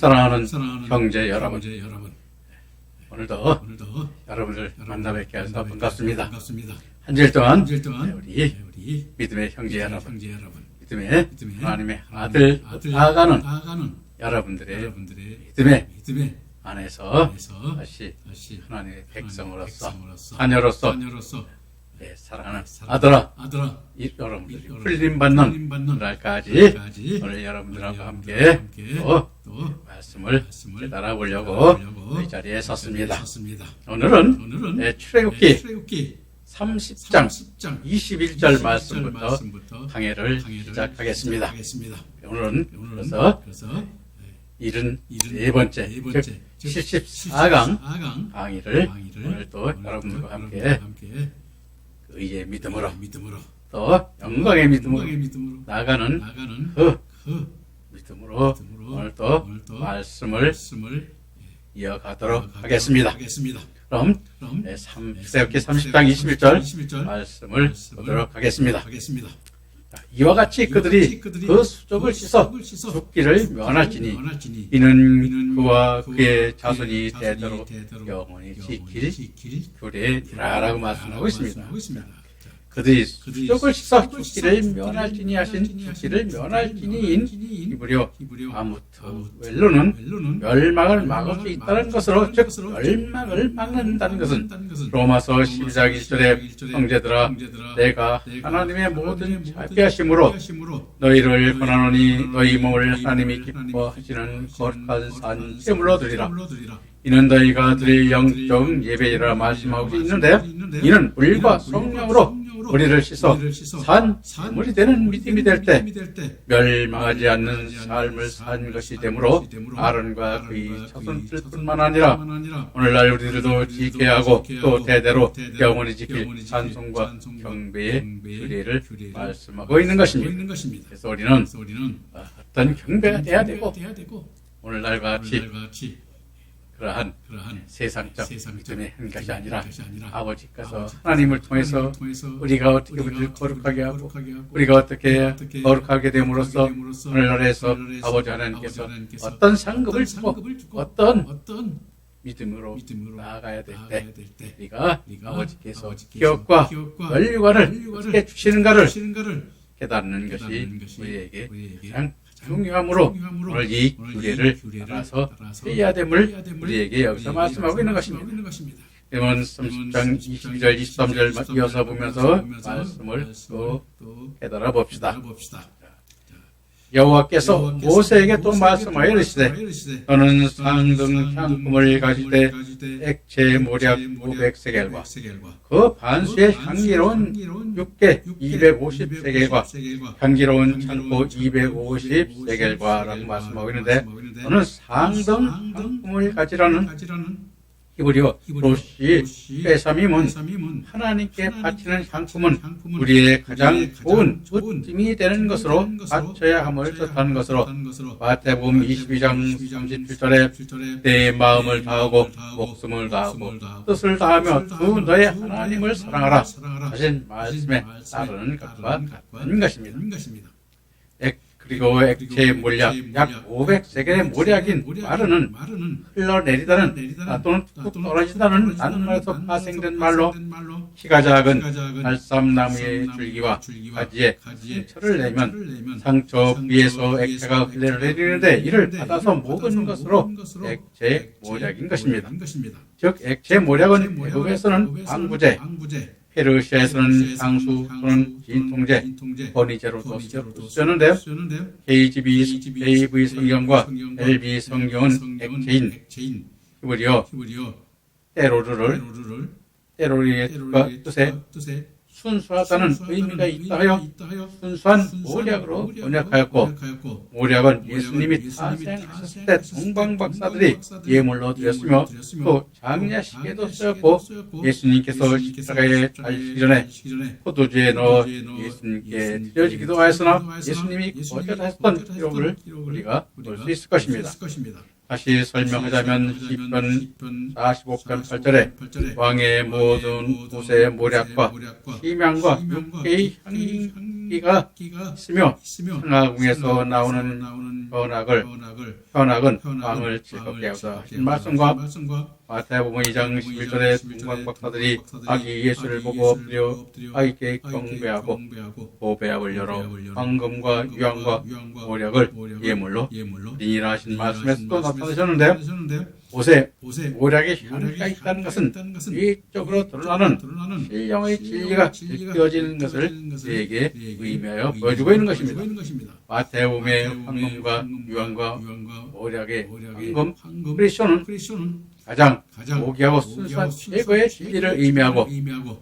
사랑하는 형제 여러분, 오늘도 여러분을 만나 뵙게 해서 반갑습니다. 한 주일 동안 우리 믿음의 형제 여러분, 믿음의 하나님의 아들 나아가는 여러분들의 믿음의 안에서 다시 하나님의 백성으로서 자녀로서 사랑하는 아들아, 여러분들이 풀림받는 날까지 오늘 여러분들하고 함께 또 말씀을 깨달아 보려고 이 자리에 섰습니다. 오늘은 출애굽기 30장 21절 말씀부터 강해를 시작하겠습니다. 오늘은 그래서 74번째, 즉 74강 강의를 오늘 또 여러분들과 함께 의의 믿음으로 또 영광의 믿음으로 나아가는 그 믿음으로 오늘 또 말씀을 이어가도록 하겠습니다. 그럼 출애굽기 30장 21절 말씀을 보도록 하겠습니다. 이와 같이 그들이 그 수족을 씻어 죽기를 면할지니 이는 그와 그의 자손이 대대로 영원히 지킬 규례니라라고 말씀하고 있습니다. 그들이 수족을 씻어 죽기를 면할지니 하신 죽기를 면할지니인 히브리어 아무트 웰로는 멸망을 막을 수 있다는 것으로, 즉 멸망을 막는다는 것은 로마서 12장 1절에 형제들아 내가 하나님의 모든 자비하심으로 너희를 권하노니 너희 몸을 하나님이 기뻐하시는 거룩한 산 제물로 드리라. 이는 너희가 드릴 영적 예배이라 말씀하고 있는데 이는 물과 성령으로 우리를 씻어 산 제물이 되는 믿음이 될 때 멸망하지 않는 삶을 산 것이 되므로 아론과 그의 자손들뿐만 아니라 오늘날 우리들도 지켜야 하고 또 대대로 영원히 지킬 찬송과 경배의 규례를 말씀하고 있는 것입니다. 그래서 우리는 어떤 경배가 돼야 되고 오늘날과 같이 그러한 세상적 믿음의 한 것이 아니라 아버지께서 하나님을 통해서 우리가 어떻게 우리를 거룩하게 하고 우리가 어떻게 거룩하게 됨으로써 오늘날에서 아버지 하나님께서 어떤 상급을 주고 어떤 믿음으로 나아가야 될 때 우리가 아버지께서 기업과 연류관을 어떻게 주시는가를 깨닫는 것이 우리에게 가장 중요함으로 오늘 이 규례를 따라서 해야 됨을 우리에게 여기서 말씀하고 있는 것입니다. 그러면 30장 22절 23절 이어서 보면서 말씀을 또 깨달아 봅시다. 여호와께서 모세에게 또 말씀하여 이르시되 너는 상등 향품을 가질 때 액체 모략 500세겔과 그 반수의 향기로운 육개 250세겔과 향기로운 창포 250세겔과 라고 말씀하고 있는데 너는 상등 향품을 가지라는 히브리어 로시 베사밈은 하나님께 바치는 향품은 우리의 가장 좋은 으뜸이 되는 것으로 바쳐야 함을 뜻하는 것으로 마태복음 22장 37절에 내 마음을 다하고 목숨을 다하고 뜻을 다하며 주 너의 하나님을 사랑하라 하신 말씀에 따르는 것과 같은 것입니다. 그리고 액체의 몰약 약 500세겔의 몰약인 마르는 흘러내리다는 또는 뚝 떨어진다는 다른 말에서 파생된 말로 키가 작은 발삼나무의 줄기와 가지에 상처를 내면 상처 위에서 액체가 흘러내리는데 이를 받아서 먹은 것으로 액체 몰약인 것입니다. 즉 액체 몰약은 외국에서는 방부제, 페르시아에서는 향수 또는 진통제, 버니제로도 쓰였는데요. KJV 성경과 LB 성경은 액체인 히브리어 때로리의 뜻에 순수하다는 의미가 있다 하여 순수한 모략으로 번역하였고 모략은 예수님이 탄생하셨을 때 동방박사들이 예물로 드렸으며 또 장례식에도 쓰였고 예수님께서 십자가에 달리시기 전에 포도주에 넣어 예수님께 드려지기도 하였으나 예수님이 거절하셨던 기록을 우리가 볼 수 있을 것입니다. 다시 설명하자면 시편 45편 8절에 왕의 모든 곳의 모략과 희망과 육계의 끼가 있으며 상하궁에서 나오는 현악은 왕을 즐겁게 하다 하신 말씀과 마태복음 2장 11절에 동방박사들이 아기 예수를 보고 엎드려 아기께 경배하고 보배압을 열어 황금과 유황과 모략을 예물로 드리니라 하신 말씀에서도 나타나셨는데 옷에 모략의 향기가 있다는 것은 위적으로 드러나는 신령의 진리가 느껴지는 것을 우리에게 의미하여 보여주고 있는 것입니다. 마태복음의 황금과 유황과 모략의 황금 크리스천은 가장 고귀하고 순수한 최고의 진리를 의미하고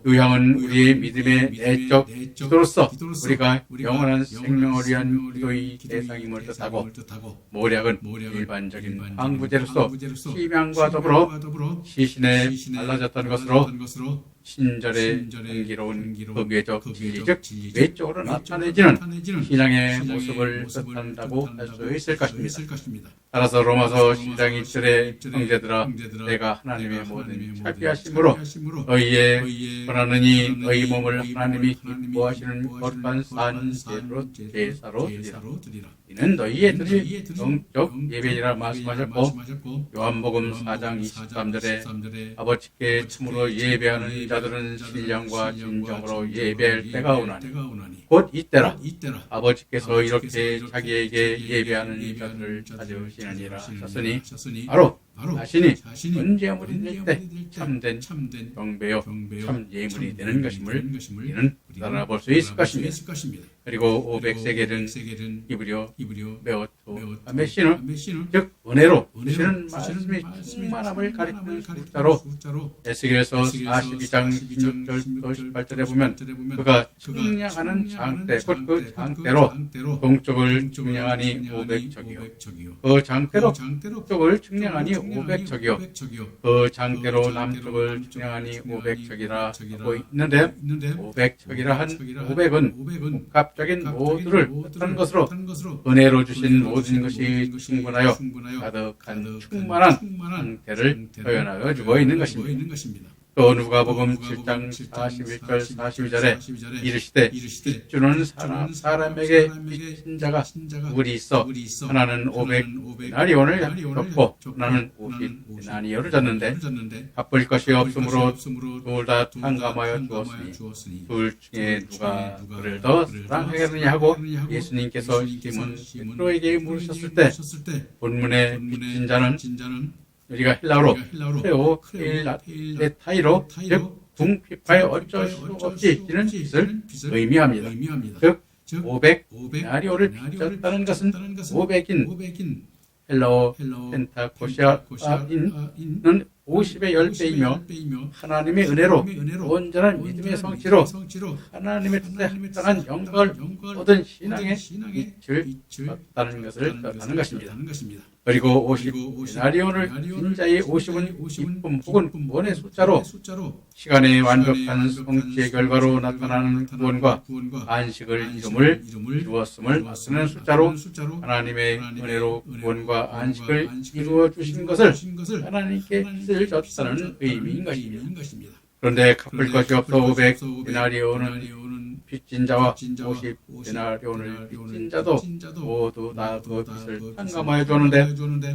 유향은 우리의 믿음의 내적 기도로서 우리가 영원한 생명을 위한 기도의 대상임을 뜻하고 모략은 일반적인 황부제로서 심양과 더불어 시신에 발라졌던 것으로 신절의 경기로운 법외적 진리 즉 외적으로 나타내지는 신앙의 모습을 뜻한다고 할 수 있을 것입니다. 따라서 로마서 10장 1절에 형제들아 내가 하나님의 모든 자비하심으로 너희의 권하느니 너희 몸을 하나님이 기뻐하시는 거룩한 산 제사로 드리라. 이는 너희의 드릴 영적 예배이라 말씀하셨고 요한복음 4장 23절에 아버지께 참으로 예배하는 자들은 신령과 진정으로 예배할 때가 오나니 곧 이때라 아버지께서 이렇게 자기에게 예배하는 자들을 찾으시느니라 하셨으니 바로 자신이 언제물이 될 때 참된 경배요 참 예물이 되는 것임을 이는 알아볼 수 있을 것입니다. 그리고 500세겔은 히브리어 메오토 메시는 즉 은혜로 주시는 말씀이 충만함을 가리키는 숫자로 에스겔서 42장 16절 18절에 보면 그가 측량하는 장대 곧 그 장대로 동쪽을 측량하니 500척이요 그 장대로 북쪽을 측량하니 500척이요 그 장대로 남쪽을 측량하니 500척이라 하고 있는데 500척이라 한 500은 복합적인 모두를 뜻하는 것으로 은혜로 주신 모든 것이 충분하여 가득한 충만한 상태를 표현하여 주고 있는 것입니다. 또 누가복음 7장 41절 42절에 이르시되 빚주는 사람에게 빚진 자가 우리 있어 하나는 500데나리온을 줬고 하나는 50데나리온을 줬는데 갚을 것이 없으므로 둘 다 탕감하여 주었으니 둘 중에 누가 그를 더 사랑하겠느냐 하고 예수님께서 시몬 베드로에게 물으셨을 때 본문의 빚진 자는 우리가 헬라어로 페오일라테타이로 즉 궁핍하여 어쩔 수 없이 지는 빚을 의미합니다. 즉 500데나리온을 빚졌다는 것은 500인 헬라어 펜타코시아인은 50의 10배이며 하나님의 은혜로 온전한 믿음의 성취로 하나님의 뜻에 합당한 영광을 얻은 신앙의 빛을 얻다는 것을 뜻하는 것입니다. 그리고 50데나리온을 빈 자의 50은 기쁨 혹은 구원의 숫자로 시간의 완벽한 성취의 결과로 나타나는 구원과 안식을 이름을 주었음을 나타내는 숫자로 하나님의 은혜로 구원과 안식을 이루어 주신 것을 하나님께 빚을 졌다는 의미인 것입니다. 그런데 갚을 것이 없어 500데나리온은 빚진 자와 50데나리온을 빚진 자도 모두 다 그 빚을 탕감하여 주는데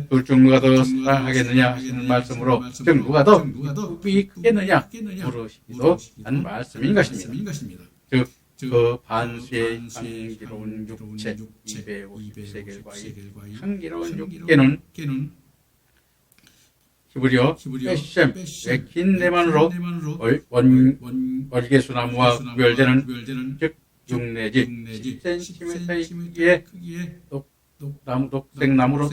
둘 중 누가 더 사랑하겠느냐 하시는 말씀으로 즉 누가 더 기쁨이 크겠느냐 물으시기도 한 말씀인 것입니다. 즉 그 반수의 향기로운 육체 250세겔과의 향기로운 육체는 히브리어 베셈 맥힌 내만으로 월계수나무와 구별되는 즉 6 내지 10cm의 크기의 독생나무로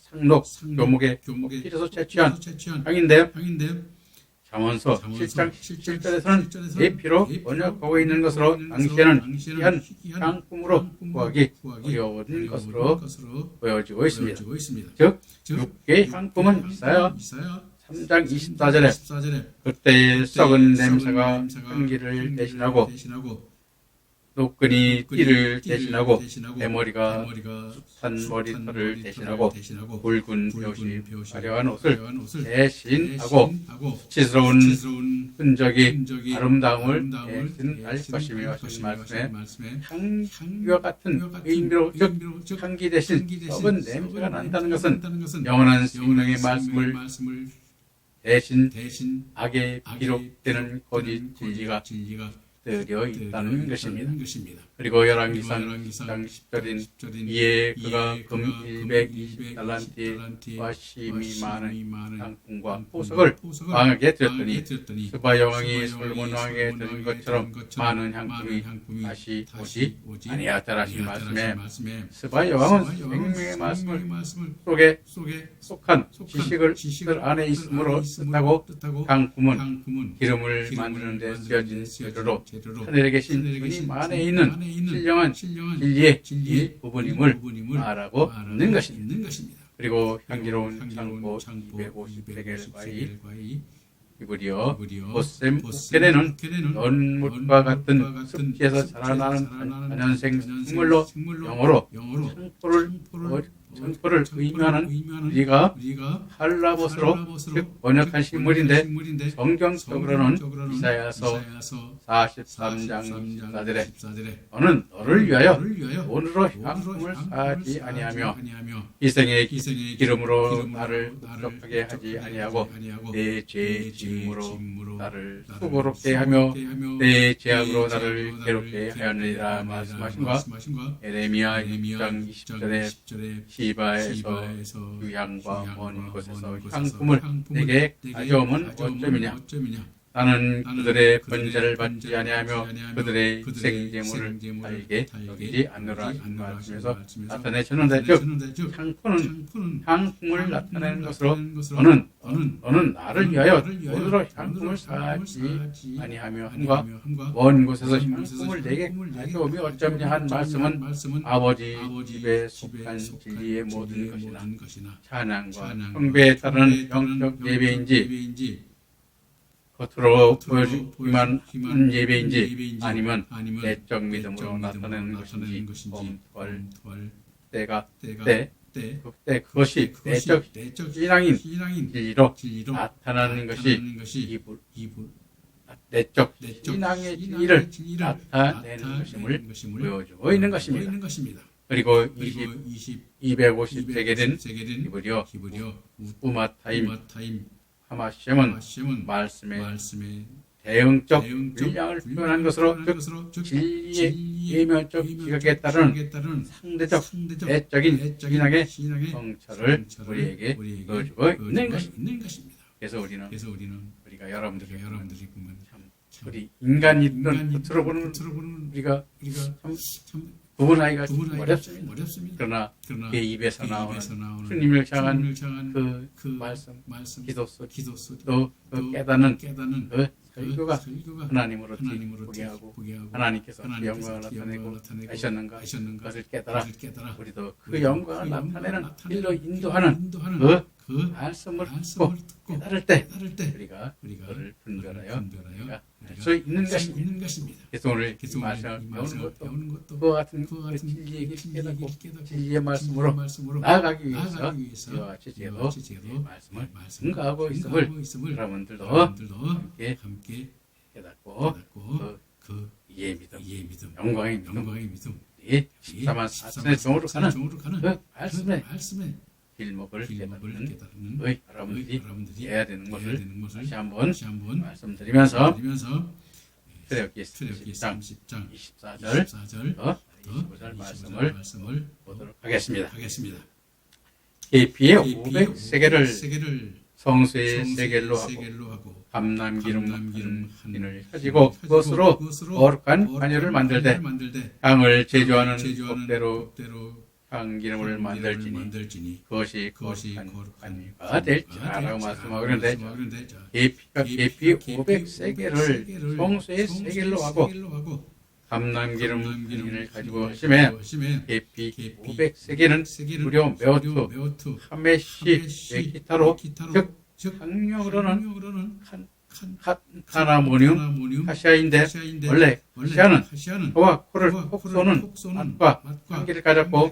상록 교목에 필어서 채취한 향인데 잠언서 7장 17절에서는 이 피로 번역하고 있는 것으로 당시에는 희한 향품으로 구하기 어려운 것으로 보여지고 있습니다. 즉 6개의 향품은 이사야 3장 24절에 그때의 썩은 냄새가 향기를 대신하고 노끈이 띠를 대신하고 대머리가 숱한 머리털을 대신하고 굵은 벼시 화려한 옷을 대신하고 수치스러운 흔적이 아름다움을 대신할 것이며 하신 말씀에 향기와 같은 의미로 즉 향기 대신 썩은 냄새가 난다는 것은 영원한 생명의 말씀을 대신 악에 기록되는 거짓 진리가 들여 있다는 것입니다. 그리고 열왕기상 10절인 이에 그가 금 120달란트와 심이 많은 땅콩과 보석을 왕에게 드렸더니 스바 여왕이 솔로몬 왕에게 드린 것처럼 많은 향품이 다시 오지 아니하더라 하신 말씀에 스바 여왕은 생명의 말씀을 속에 속한 지식을 안에 있으므로 뜻하고 향품은 기름을 만드는 데 쓰여진 재료로 하늘에 계신 주님 안에 있는 신령한 진리의 일부분임을 말하고 있는 것입니다. 그리고 향기로운 창고 250세겔 과이 이브리어 보셈 우케레는 연못과 같은 습지에서 자라나는 단연생 식물로 영어로 창포를 의미하는 우리가 할라봇으로 즉 번역한 식물인데 성경적으로는 이사야서 43장 14절에 너는 너를 위하여 돈으로 향품을 사지 아니하며 희생의 기름으로 나를 흡족하게 하지 아니하고 내 죄의 짐으로 나를 수고롭게 하며 내 죄악으로 나를 괴롭게 하였느니라 말씀하신가. 에레미야 6장 20절에 시바에서 유향과 먼 곳에서 향품을 내게 가져오면 어쩌미냐. 나는 그들의 번제를 받지 아니하며 그들의 희생제물을 달게 여기지 않노라 말씀에서 나타내셨는데 즉 향품을 나타내는 것으로 너는 나를 위하여 돈으로 향품을 사지 아니하며 함과 먼 곳에서 향품을 내게 가져오며 어쩌냐 한 말씀은 아버지 집에 속한 진리의 모든 것이나 찬양과 경배에 따르는 영적 예배인지 겉으로 보여주기만 한 예배인지 아니면 내적 믿음으로 나타내는 것인지 그때 그것이 내적 신앙인 진리로 나타나는 것이 내적 신앙의 진리를 나타내는 것임을 보여주고 있는 것입니다. 그리고 250세겔은 이브리어 우마타임 하마셴은 말씀의 대응적 분량을 표현한 것으로 즉 진리의 예면적 지각에 따른 상대적 내적인 신앙의 성찰을 우리에게 보여주고 있는 것입니다. 그래서 우리가 여러분들이 보면 우리 인간이 겉으로 보는 우리가 참 구분하기가 어렵습니다. 그러나 그 입에서 나오는 주님을 향한 그 말씀, 기도 소리, 또 그 깨닫는 그 설교가 하나님으로 포기하고 하나님께서 그 영광을 나타내고 하셨는가 그것을 깨달아 우리도 그 영광을 나타내는 길로 인도하는 그 말씀을 듣고 깨달을 때 우리가 그를 분별하여 할 수 있는 것입니다. 그래서 오늘 이 말씀을 배우는 것도 그와 같은 그 진리의 길을 깨닫고 진리의 말씀으로 나아가기 위해서 이와 같이 제도 말씀을 증거하고 있음을 여러분들도 함께 깨닫고 그 이해의 믿음, 영광의 믿음 이 14만 4천의 종으로 가는 그 말씀의 길목을 깨닫는 여러분들이 해야 되는 것을 다시 한번 말씀드리면서 출애굽기 10장 24절 25절 말씀을 보도록 하겠습니다. 계피의 500세겔을 성수의 세겔로 하고 감람기름 한을 가지고 그것으로 거룩한 관여를 만들되 향을 제조하는 법대로 향기름을 만들지니 그것이 거룩한 관유가 될지라고 말씀하고 그런데 계피 500세겔을 성수의 세겔로 하고 감람기름 한을 가지고 하심에 계피 500세겔은 무려 메오투 하메시 기타로 즉 학력으로는 카나모늄 카시아인데 원래 카시아는 코와 코를 콕 쏘는 맛과 향기를 가졌고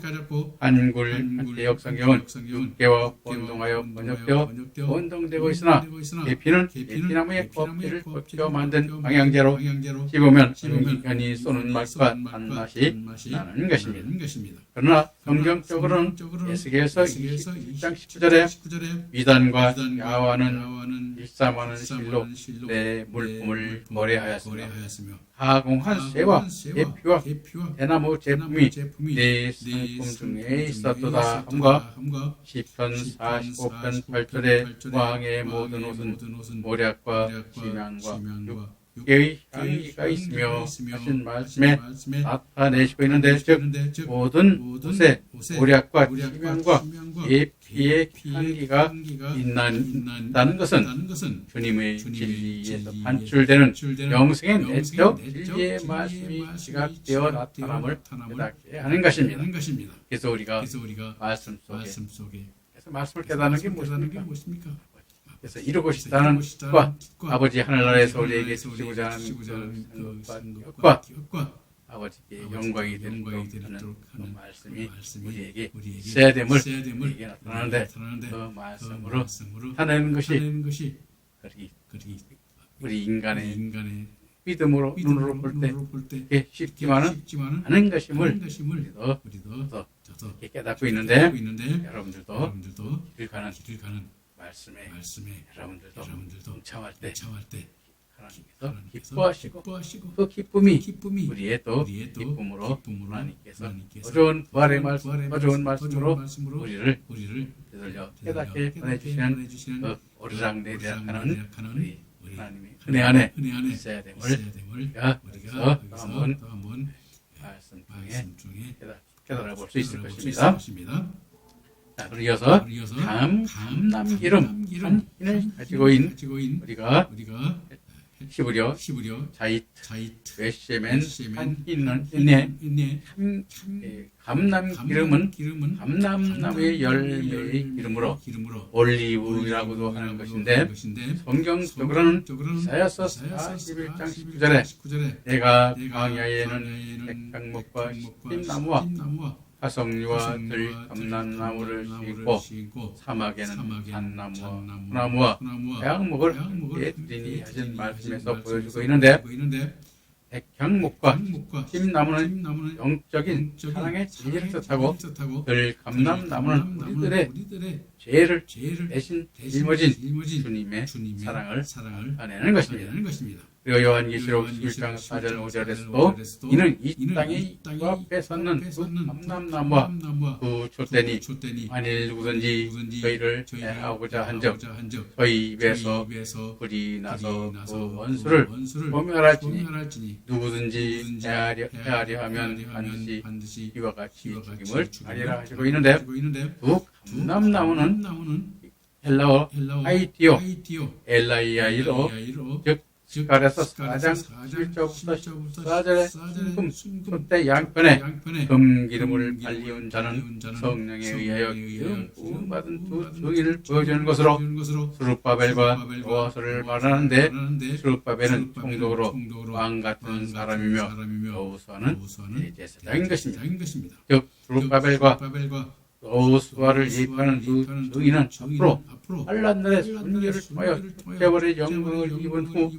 한글 역성경은 육계와 혼동하여 번역되어 혼동되고 있으나 계피는 계피나무의 껍질을 벗겨 만든 방향제로 씹으면 인간이 쏘는 맛과 단맛이 나는 것입니다. 그러나 성경적으로는 에스겔서 27장 19절에 미단과 야와는 일삼하는 실로 내 물품을 모래하였으며 하공한 새와 계피와 대나무 제품이 내 상품 중에 있었도다 함과 시편 45편 8절에 왕의 모든 옷은 모략과 심양과 육계의 향기가 있으며 하신 말씀에 나타내시고 있는데 즉 모든 옷에 모략과 심양과 계피의 향기가 있다는 것은 주님의 진리에서 반출되는 영생의 내적 진리의 말씀이 지각되어 나타남을 깨닫게 하는 것입니다. 그래서 우리가 말씀 속에 그래서 말씀을 깨닫는 게 무엇입니까? 그래서 이루고 싶다는 뜻과 아버지 하늘나라에서 우리에게 주시고자 하는 것과 아버지께 영광이 되도록 하는 말씀이 우리에게 있어야 됨을 우리에게 나타나는데 그 말씀으로 하는 것이 우리 인간의 믿음으로 눈으로 볼 때 쉽지만은 않은 것임을 우리도 깨닫고 있는데 여러분들도 길 가는 말씀에 여러분들도 동참할 때 하나님께서 기뻐하시고 그 기쁨이 우리의 또 기쁨으로 하나님께서 어려운 부활의 말씀, 어려운 말씀으로 우리를 되돌려 깨닫게 보내주시는 그 오르락내리락하는 우리 하나님의 은혜 안에 있어야 됨을 우리가 여기서 또 한번 말씀 중에 깨달아 볼 수 있을 것입니다. 자, 그리고 이어서 감남기름 한 흰을 가지고 있는 우리가 히브리어 자이트 웨시멘 한 흰은 감남기름은 감남나무의 열매의 기름으로 올리브라고도 하는 것인데 성경적으로는 이사야서 41장 19절에 내가 광야에는 백향목과 십나무와 화석류와 들 감람나무를 심고 사막에는 산나무와 배양목을 함께 두리니 하신 말씀에서 보여주고 있는데 백향목과 십나무는 영적인 사랑의 진리를 뜻하고 들 감람나무는 우리들의 죄를 대신 짊어진 주님의 사랑을 나타내는 것입니다. 그리고 요한계시록 11장 4절 5절에서도 이는 이 땅의 그 앞에 섰는 그 감람나무와 그 촛대니 만일 누구든지 저희를 해하고자 한즉 저희 입에서 불이 나서 그 원수를 소멸할지니 누구든지 해하려 하면 반드시 이와 같이 죽임을 하리라 하시고 있는데 그 감람나무는 헬라어 하이티오 엘라이아이로 즉 스가랴서 4장 11절부터 14절에 순금 촛대 양편에 금기름을 발리운 자는 성령에 의하여 기름 부음받은 두 증인을 보여주는 것으로 스룹바벨과 여호와서를 말하는데 스룹바벨은 총독으로 왕같은 사람이며 여호수아는 대제사장인 것입니다. 즉 스룹바벨과 여호수아를 예표하는 두 증인은 앞으로 한란날의 순교를 통하여 십자가의 영광을 입은 후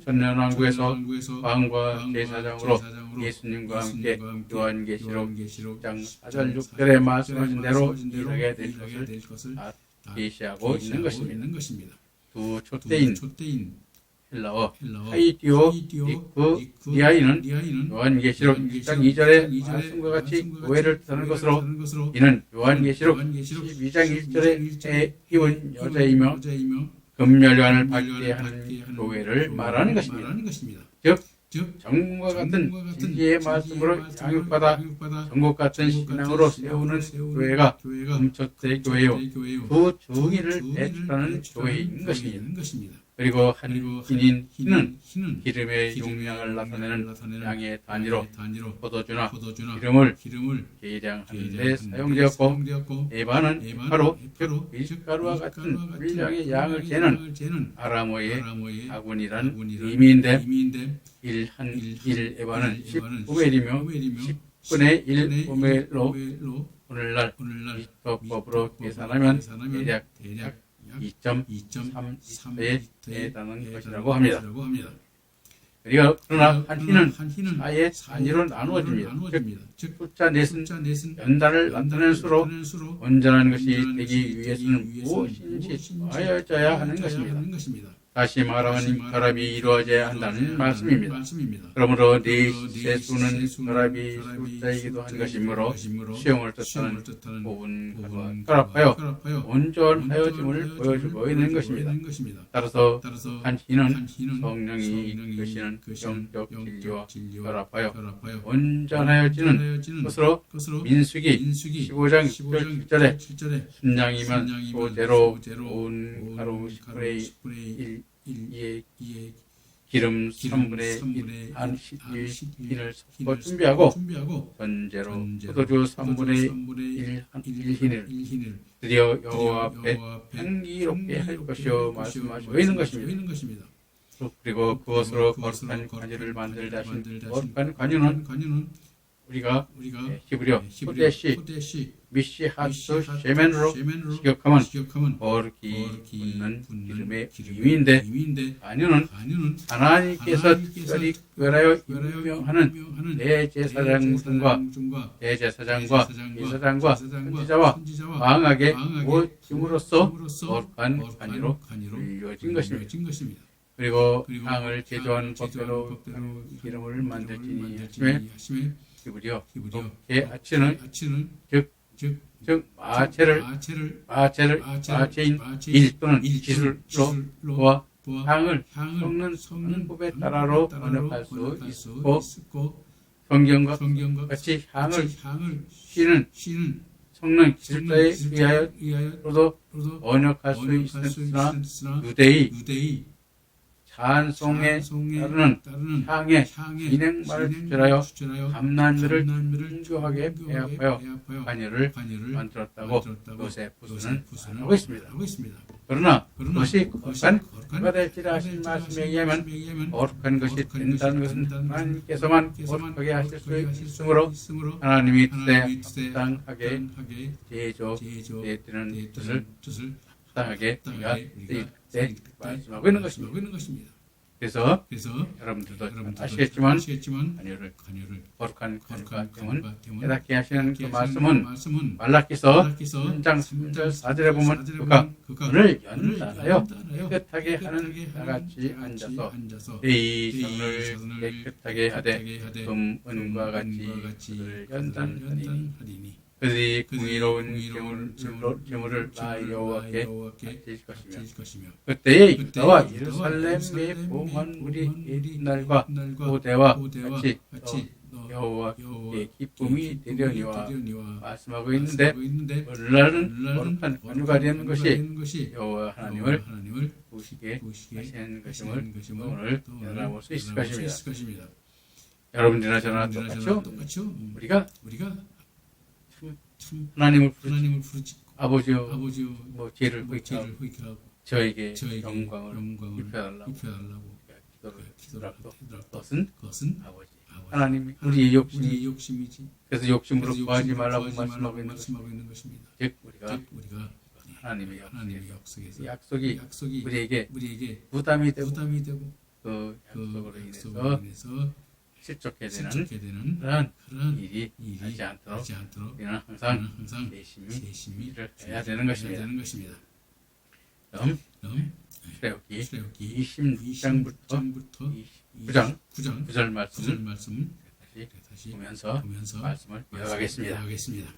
천년왕국에서 왕과 제사장으로 예수님과 함께 요한계시록 10장 4절 6절에 말씀하신 대로 일하게 될 것을 계시하고 있는 것입니다. 두 촛대인 헬라어 하이디오 이크 니아이는 요한계시록 1장 2절의 말씀과 같이 교회를 뜻하는 것으로 이는 요한계시록 12장 1절에 입은 여자이며 금멸관을 받게 하는 교회를 말하는 것입니다. 즉 정금과 같은 진리의 말씀으로 양육받아 전국 같은 신앙으로 세우는 교회가 금초대 교회요 그 중의를 배출하는 교회인 것입니다. 그리고 한 신인 흰은 기름의 용량을 나타내는 양의 단위로 포도주나 기름을 계량하는 데 사용되었고 에바는 바로 즉 밀가루와 같은 분량의 양을 재는 아람어의 아군이란 의미인데 1 에바는 10오멜이며 10분의 1 오멜로 오늘날 리터법으로 계산하면 대략 2.3리터에 해당하는 것이라고 합니다. 그러나 한 흰은 사의 단위로 나누어집니다. 즉 숫자 넷은 연단을 나타내는 수로 온전한 것이 되기 위해서는 무엇인지 더하여져야 하는 것입니다. 다시 말하면 결합이 이루어져야 한다는 말씀입니다. 그러므로 넷의 수는 결합이 숫자이기도 한 것이므로 수용을 뜻하는 부분과 결합하여 온전하여짐을 보여주고 있는 것입니다. 따라서 한 흰은 성령이 이끄시는 영적 진리와 결합하여 온전하여지는 것으로 민수기 15장 7절에 순양이면 소재로 온 가루 10분의 1의 기름 3분의 1 흰을 섞어 준비하고 전제로 포도주 3분의 1 흰을 드디어 여호와 앞에 향기롭게 할 것이요 말씀하시고 있는 것입니다. 그리고 그것으로 거룩한 관유를 만들다 하신 거룩한 관유는 우리가 히브리어 후데시 미시하스 쉐멘으로 직역하면 거룩히 붓는 기름의 의미인데 관유는 하나님께서 특별히 특별하여 임명하는 대제사장과 이사장과 선지자와 왕에게 모임으로써 거룩한 관유로 불려진 것입니다. 그리고 향을 제조한 법대로 기름을 만들지니 하심에 히브리어 개 아치는 즉 마체인 일 또는 기술로 향을 섞는 법에 따라로 번역할 수 있고 성경과 같이 향을 섞는 기술자에 의하여도 번역할 수 있으나 유대의 찬송에 따르는 향의 진행말을 주절하여 감난들을 풍조하게 배합하여 관유를 만들었다고 요세푸스는 말하고 있습니다. 그러나 그것이 거룩한 관유가 될지라 하신 말씀에 의하면 거룩한 것이 된다는 것은 하나님께서만 거룩하게 하실 수 있으므로 하나님이 뜻에 합당하게 제조되는 뜻을 합당하게 우리가 말씀하고 있는 것입니다. 그래서 여러분들도 아시겠지만 관유를 거룩한 관유가 됨은 깨닫게 하시는 그 말씀은 말라기서 3장 3절 4절에 보면 그가 문을 연단하여 깨끗하게 하는 나같이 앉아서 이 정을 깨끗하게 하되 은과 같이 그를 연단하리니 그들이 궁의로운 제물을 나 여호와께 바칠 것이며 그때에 유다와 예루살렘의 보만물이 옛날과 고대와 같이 여호와께 기쁨이 되려니와 말씀하고 있는데 오늘날은 거룩한 관유가 되는 것이 여호와 하나님을 보시게 하시는 것임을 오늘 알아볼 수 있을 것입니다. 여러분들이나 저나 똑같죠? 우리가 하나님을 부르짖고 아버지여 뭐 죄를 회개하고 저에게 영광을 입혀달라고 기도하고 그것은 아버지 하나님이 우리의 욕심이지. 그래서 욕심으로 구하지 말라고 말씀하고 있는 것입니다. 즉 우리가 하나님의 약속이 우리에게 부담이 되고 그 약속으로 인해서 실족해 되는 그런 일이 하지 않도록 우리는 항상 열심히 일을 해야 되는 것입니다. 그럼 출애굽기 26장부터 9절 말씀 다시 보면서 말씀을 이어가겠습니다.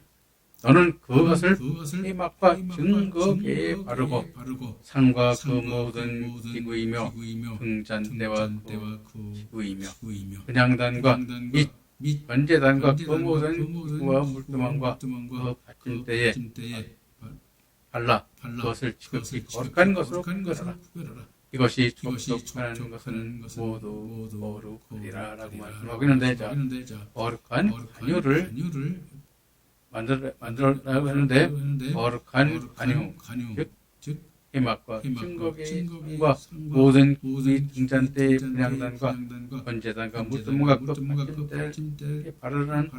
너는 그것을 해막과 증거계에 바르고 산과 그 모든 기구이며 등잔대와 그 기구이며 분향단과 및 번제단과 그 모든 기구와 물두멍과 그 받침대에 발라 그것을 지극히 거룩한 것으로 구별하라. 이것이 촉촉하는 것은 모두 거룩하리라 라고 말씀하고 있는데, 거룩한 관유를 만들어라고 하는데, 거룩한 관유, 즉 해막과 증거계와 모든 등잔대의 분향단과 번제단과 물두멍과 그 받침대에 바르라는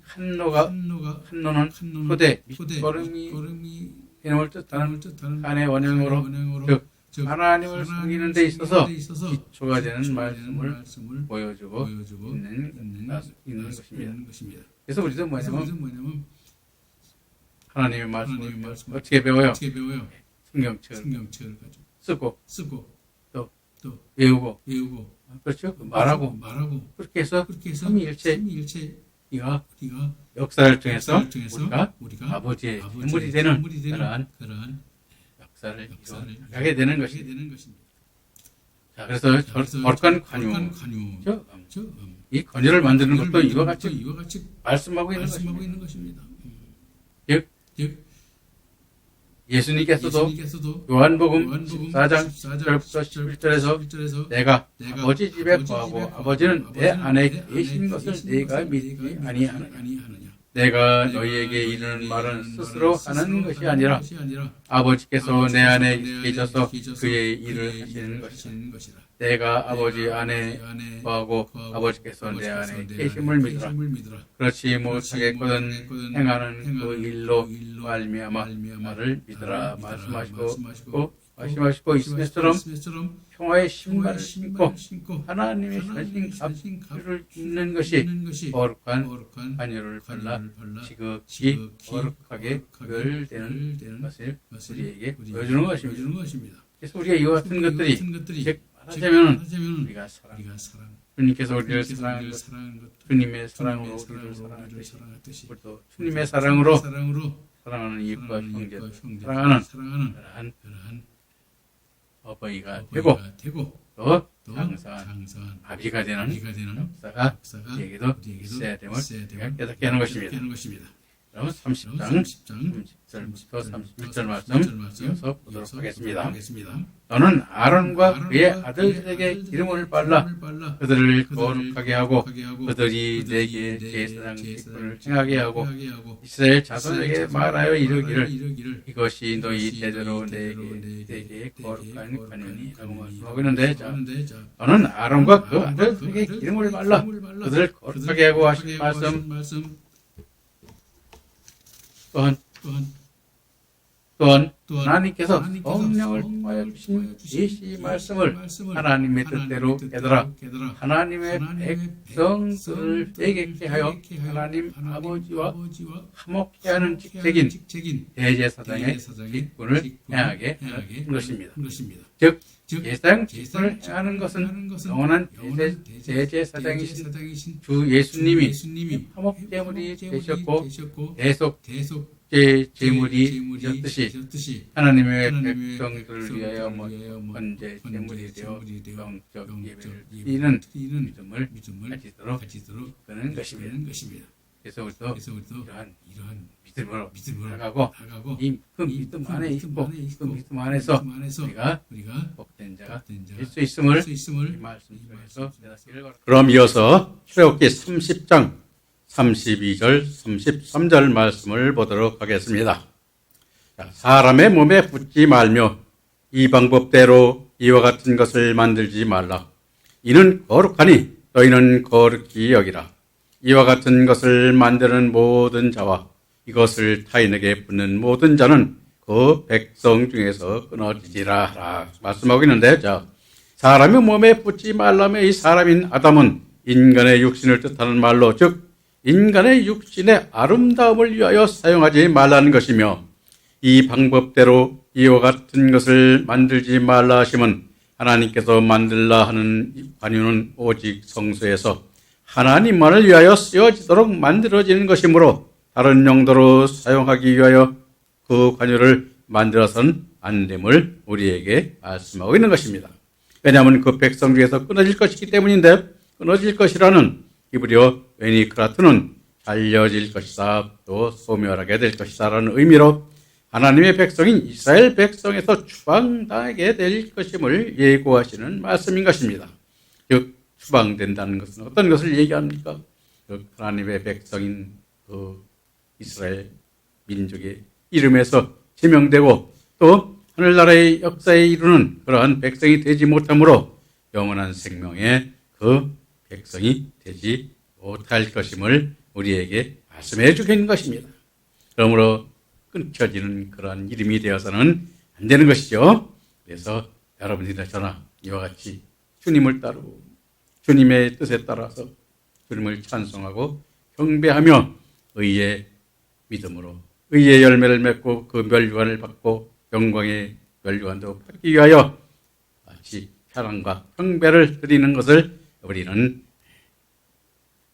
한노는 표대 밑거름이 개념을 뜻하는 한의 원형으로, 즉 하나님을 섬기는 데 있어서 기초가 되는 말씀을 보여주고 있는 것입니다. 그래서 우리도 뭐냐면 하나님의 말씀을 어떻게 배워요? 성경책을 쓰고 또 외우고 그렇죠? 말하고 그렇게 해서 삼위일체 이가 역사를 통해서 우리가 아버지의 인물이 되는 그러한 역사를 이뤄가게 되는 것입니다. 자, 그래서 거룩한 관유, 이 관유를 만드는 것도 이와 같이 말씀하고 있는 것입니다. 즉 예수님께서도 요한복음 14장 10절부터 11절에서 내가 아버지 집에 거하고 아버지는 내 안에 계신 것을 네가 믿지 아니하느냐. 내가 너희에게 이르는 말은 스스로 하는 것이 아니라 아버지께서 내 안에 계셔서 그의 일을 하시는 것이라. 내가 아버지 안에 거하고 아버지께서 내 안에 계심을 믿으라. 그렇지 못하겠거든 행하는 그 일로 말미암아 나를 믿으라 말씀하시고 있음처럼 평화의 신발을 신고 하나님의 전신 갑주를 입는 것이 거룩한 관유를 발라 지극히 거룩하게 구별되는 것을 우리에게 보여주는 것입니다. 그래서 우리가 이와 같은 것들이 즉 말하자면 우리가 주님께서 우리를 사랑한 것, 주님의 사랑으로 우리를 사랑하듯이 우리도 주님의 사랑으로 사랑하는 이웃과 형제를 사랑하는 그러한 어버이가 되고 또 장성한 아비가 되는 역사가 우리에게도 있어야 됨을 우리가 깨닫게 하는 것입니다. 그럼 30장 30절부터 31절 말씀 이어서 보도록 하겠습니다. 너는 아론과 그의 아들들에게 기름을 발라 그들을 거룩하게 하고 그들이 내게 제사장 직분을 행하게 하고 이스라엘 자손에게 말하여 이르기를 이것이 너희 대대로 내게 거룩한 관연이라고 말씀하고 있는데, 너는 아론과 그 아들들에게 기름을 발라 그들을 거룩하게 하고 하신 말씀 또한 하나님께서 성령을 통하여 주신 계시 말씀을 하나님의 뜻대로 깨달아 하나님의 백성들을 회개케 하여 하나님 아버지와 화목케 하는 직책인 대제사장의 직분을 행하게 하는 것입니다. 즉 제사장 직분을 행하는 것은 영원한 대제사장이신 주 예수님이 화목제물이 되셨고 대속 제물이 되셨듯이 하나님의 백성들을 위하여 번제 제물이 되어 영적 예배를 드리는 믿음을 가지도록 하는 것입니다. 그래서 우리도 이러한 믿음으로 나가고 그 믿음 안에 있고 그 믿음 안에서 우리가 복된 자가 될 수 있음을 이 말씀 속에서 깨닫기를 바랍니다. 그럼 이어서 출애굽기 30장 32절 33절 말씀을 보도록 하겠습니다. 사람의 몸에 붙지 말며 이 방법대로 이와 같은 것을 만들지 말라. 이는 거룩하니 너희는 거룩히 여기라. 이와 같은 것을 만드는 모든 자와 이것을 타인에게 붙는 모든 자는 그 백성 중에서 끊어지리라 말씀하고 있는데, 사람의 몸에 붙지 말라며 이 사람인 아담은 인간의 육신을 뜻하는 말로, 즉 인간의 육신의 아름다움을 위하여 사용하지 말라는 것이며, 이 방법대로 이와 같은 것을 만들지 말라 하심은 하나님께서 만들라 하는 관유는 오직 성소에서 하나님만을 위하여 쓰여지도록 만들어지는 것이므로 다른 용도로 사용하기 위하여 그 관유를 만들어선 안 됨을 우리에게 말씀하고 있는 것입니다. 왜냐하면 그 백성 중에서 끊어질 것이기 때문인데, 끊어질 것이라는 히브리어 베니크라트는 잘려질 것이다, 또 소멸하게 될 것이다 라는 의미로 하나님의 백성인 이스라엘 백성에서 추방당하게 될 것임을 예고하시는 말씀인 것입니다. 즉 추방된다는 것은 어떤 것을 얘기합니까? 즉 하나님의 백성인 그 이스라엘 민족의 이름에서 지명되고 또 하늘나라의 역사에 이루는 그러한 백성이 되지 못하므로 영원한 생명의 그 백성이 되지 못할 것임을 우리에게 말씀해 주고 있는 것입니다. 그러므로 끊겨지는 그러한 이름이 되어서는 안 되는 것이죠. 그래서 여러분들이나 저나 이와 같이 주님을 따르고 주님의 뜻에 따라서 주님을 찬송하고 경배하며 의의 믿음으로 의의 열매를 맺고 그 멸류관을 받고 영광의 멸류관도 받기 위하여 마치 사랑과 경배를 드리는 것을 우리는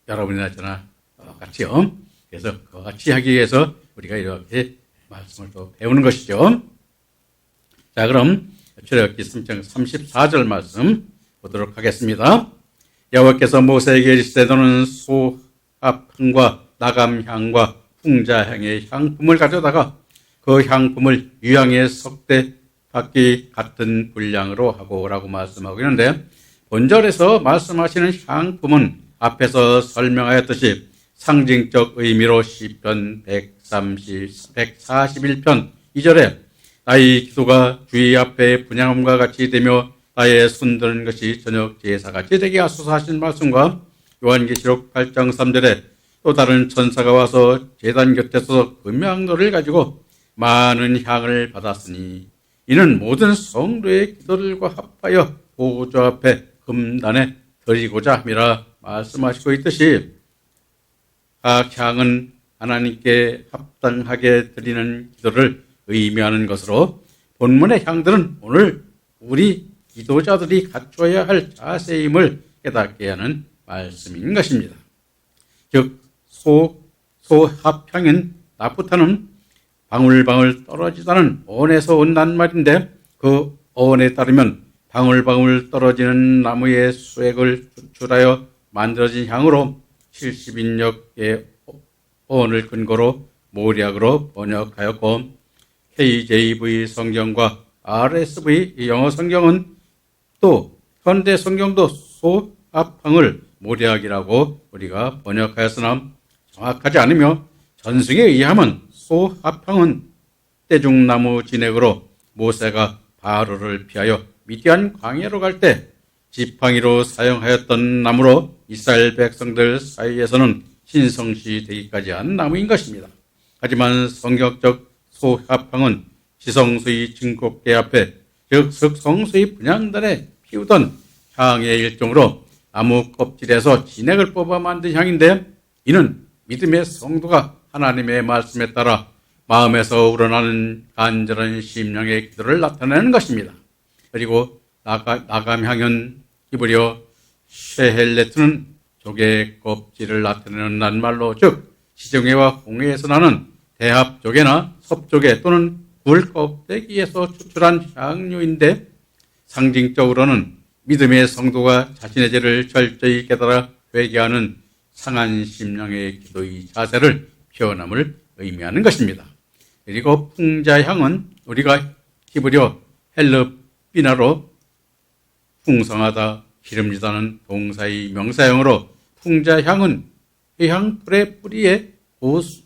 여러분이나 저나 같이요. 그래서 그와 같이 하기 위해서 우리가 이렇게 말씀을 또 배우는 것이죠. 자, 그럼 출애굽기 3장 34절 말씀 보도록 하겠습니다. 여호와께서 모세에게 이르시되 너는 소합향과 나감향과 풍자향의 향품을 가져다가 그 향품을 유향의 석대 바퀴 같은 분량으로 하고 라고 말씀하고 있는데, 본절에서 말씀하시는 향품은 앞에서 설명하였듯이 상징적 의미로 시편 141편 2절에 나의 기도가 주의 앞에 분향함과 같이 되며 나의 손드는 것이 저녁 제사같이 되게 하소서 하신 말씀과 요한계시록 8장 3절에 또 다른 천사가 와서 제단 곁에서 금향로를 가지고 많은 향을 받았으니 이는 모든 성도의 기도들과 합하여 보좌 앞에 금단에 드리고자 함이라 말씀하시고 있듯이 각 향은 하나님께 합당하게 드리는 기도를 의미하는 것으로 본문의 향들은 오늘 우리 기도자들이 갖춰야 할 자세임을 깨닫게 하는 말씀인 것입니다. 즉 소합향인 나프타는 방울방울 떨어지다는 어원에서 온단 말인데, 그 어원에 따르면 방울방울 떨어지는 나무의 수액을 추출하여 만들어진 향으로 70인역의 어원을 근거로 모략으로 번역하였고, KJV 성경과 RSV 영어 성경은 또 현대 성경도 소합향을 모략이라고 우리가 번역하였으나 정확하지 않으며, 전승에 의하면 소합향은 떼죽나무 진액으로 모세가 바로를 피하여 미디안 광야로 갈 때 지팡이로 사용하였던 나무로 이스라엘 백성들 사이에서는 신성시 되기까지 한 나무인 것입니다. 하지만 성경적 소합향은 지성수의 증곡계 앞에, 즉 석성수의 분향단에 피우던 향의 일종으로 나무 껍질에서 진액을 뽑아 만든 향인데, 이는 믿음의 성도가 하나님의 말씀에 따라 마음에서 우러나는 간절한 심령의 기도를 나타내는 것입니다. 그리고 나감향은 히브리어 쉐헬레트는 조개 껍질을 나타내는 낱말로, 즉 시정회와 홍해에서 나는 대합조개나 섭조개 또는 굴 껍데기에서 추출한 향료인데, 상징적으로는 믿음의 성도가 자신의 죄를 철저히 깨달아 회개하는 상한 심령의 기도의 자세를 표현함을 의미하는 것입니다. 그리고 풍자향은 우리가 히브리어 헬르비나로 풍성하다, 기름지다는 동사의 명사형으로, 풍자향은 해향풀의 뿌리에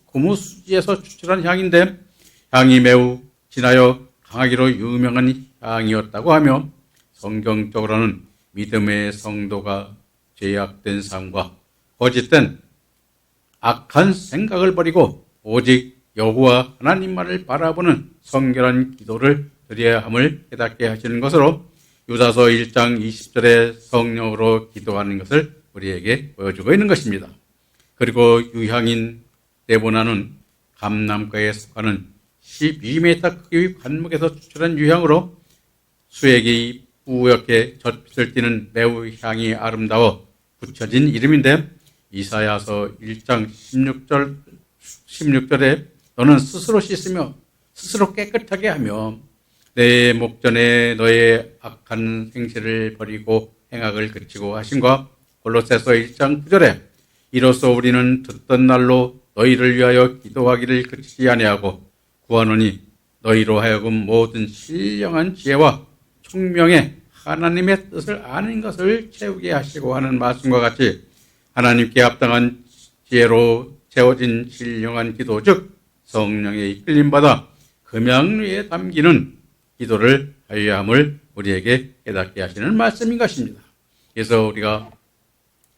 고무수지에서 추출한 향인데 향이 매우 진하여 강하기로 유명한 향이었다고 하며, 성경적으로는 믿음의 성도가 죄악된 삶과 거짓된 악한 생각을 버리고 오직 여호와 하나님만을 바라보는 성결한 기도를 드려야 함을 깨닫게 하시는 것으로 유다서 1장 20절에 성령으로 기도하는 것을 우리에게 보여주고 있는 것입니다. 그리고 유향인 레보나는 감람과에 속하는 12m 크기의 관목에서 추출한 유향으로 수액이 뿌옇게 젖빛을 띠는 매우 향이 아름다워 붙여진 이름인데, 이사야서 1장 16절 16절에 너는 스스로 씻으며 스스로 깨끗하게 하며 내 목전에 너의 악한 행실을 버리고 행악을 그치고 하신과 골로새서 1장 9절에 이로써 우리는 듣던 날로 너희를 위하여 기도하기를 그치지 아니하고 구하노니 너희로 하여금 모든 신령한 지혜와 총명에 하나님의 뜻을 아는 것을 채우게 하시고 하는 말씀과 같이 하나님께 합당한 지혜로 채워진 신령한 기도 즉 성령의 이끌림받아 금양류에 담기는 기도를 하여야 함을 우리에게 깨닫게 하시는 말씀인 것입니다. 그래서 우리가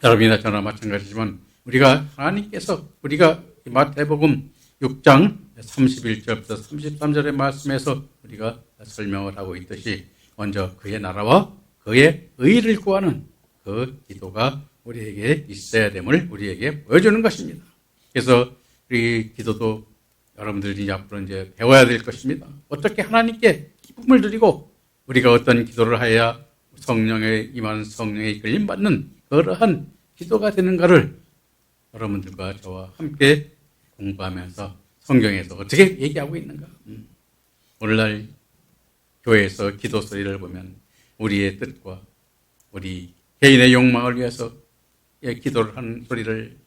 여러분이나 저나 마찬가지지만 우리가 하나님께서 우리가 마태복음 6장 31절부터 33절의 말씀에서 우리가 설명을 하고 있듯이 먼저 그의 나라와 그의 의를 구하는 그 기도가 우리에게 있어야 됨을 우리에게 보여주는 것입니다. 그래서 우리 기도도 여러분들이 앞으로 이제 배워야 될 것입니다. 어떻게 하나님께 기쁨을 드리고 우리가 어떤 기도를 해야 성령의 임하는 성령의 이끌림 받는 그러한 기도가 되는가를 여러분들과 저와 함께 공부하면서 성경에서 어떻게 얘기하고 있는가. 오늘날 교회에서 기도 소리를 보면 우리의 뜻과 우리 개인의 욕망을 위해서 기도를 하는 소리를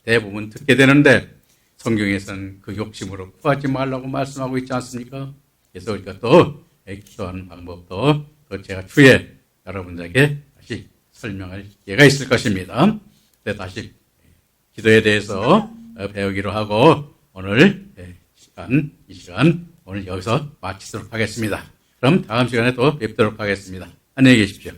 대부분 듣게 되는데 성경에서는 그 욕심으로 구하지 말라고 말씀하고 있지 않습니까? 그래서 우리가 또 기도하는 방법도 또 제가 추후에 여러분들에게 다시 설명할 기회가 있을 것입니다. 네, 다시 기도에 대해서 배우기로 하고 오늘 이 시간 오늘 여기서 마치도록 하겠습니다. 그럼 다음 시간에 또 뵙도록 하겠습니다. 안녕히 계십시오.